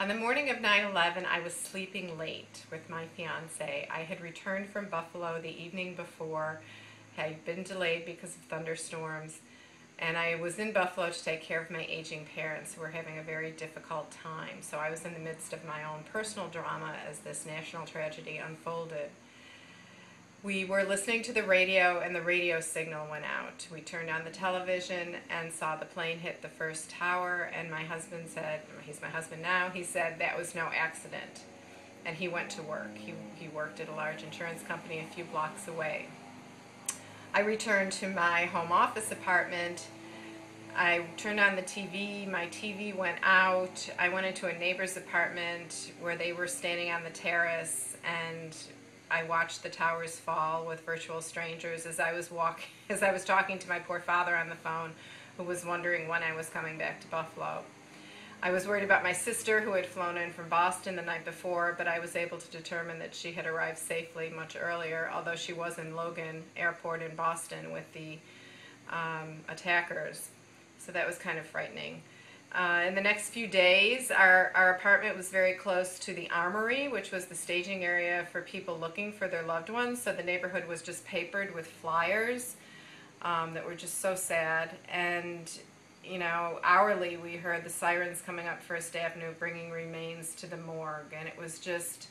On the morning of 9/11, I was sleeping late with my fiance. I had returned from Buffalo the evening before, had been delayed because of thunderstorms, and I was in Buffalo to take care of my aging parents who were having a very difficult time. So I was in the midst of my own personal drama as this national tragedy unfolded. We were listening to the radio and the radio signal went out. We turned on the television and saw the plane hit the first tower, and my husband said, he's my husband now, he said that was no accident. And he went to work. He worked at a large insurance company a few blocks away. I returned to my home office apartment. I turned on the TV, my TV went out. I went into a neighbor's apartment where they were standing on the terrace, and I watched the towers fall with virtual strangers as I was talking to my poor father on the phone, who was wondering when I was coming back to Buffalo. I was worried about my sister, who had flown in from Boston the night before, but I was able to determine that she had arrived safely much earlier, although she was in Logan Airport in Boston with the attackers. So that was kind of frightening. In the next few days, our apartment was very close to the Armory, which was the staging area for people looking for their loved ones. So the neighborhood was just papered with flyers that were just so sad. And, you know, hourly we heard the sirens coming up First Avenue bringing remains to the morgue. And it was just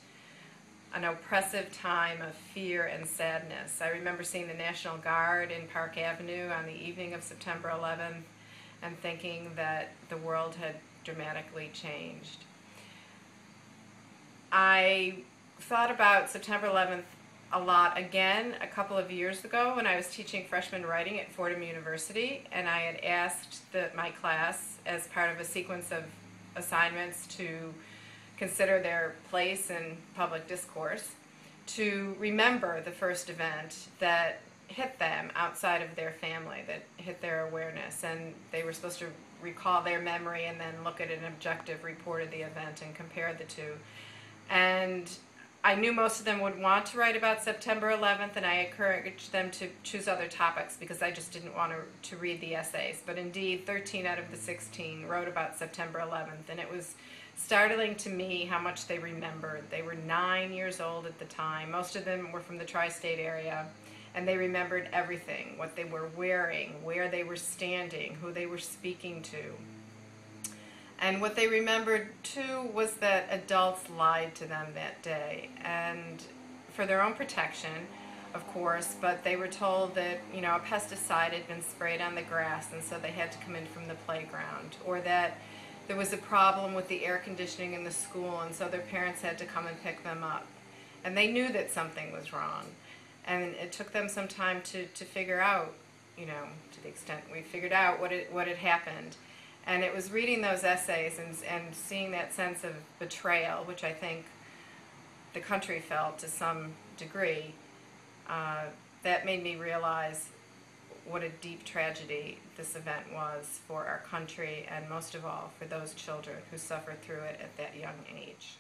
an oppressive time of fear and sadness. I remember seeing the National Guard in Park Avenue on the evening of September 11th. And thinking that the world had dramatically changed. I thought about September 11th a lot again a couple of years ago when I was teaching freshman writing at Fordham University, and I had asked my class, as part of a sequence of assignments, to consider their place in public discourse, to remember the first event that hit them outside of their family, that hit their awareness, and they were supposed to recall their memory and then look at an objective report of the event and compare the two. And I knew most of them would want to write about September 11th, and I encouraged them to choose other topics because I just didn't want to read the essays. But indeed, 13 out of the 16 wrote about September 11th, and it was startling to me how much they remembered. They were 9 years old at the time. Most of them were from the tri-state area. And they remembered everything, what they were wearing, where they were standing, who they were speaking to. And what they remembered, too, was that adults lied to them that day. And for their own protection, of course, but they were told that, you know, a pesticide had been sprayed on the grass, and so they had to come in from the playground. Or that there was a problem with the air conditioning in the school, and so their parents had to come and pick them up. And they knew that something was wrong. And it took them some time to figure out, you know, to the extent we figured out what had happened. And it was reading those essays and seeing that sense of betrayal, which I think the country felt to some degree, that made me realize what a deep tragedy this event was for our country, and most of all for those children who suffered through it at that young age.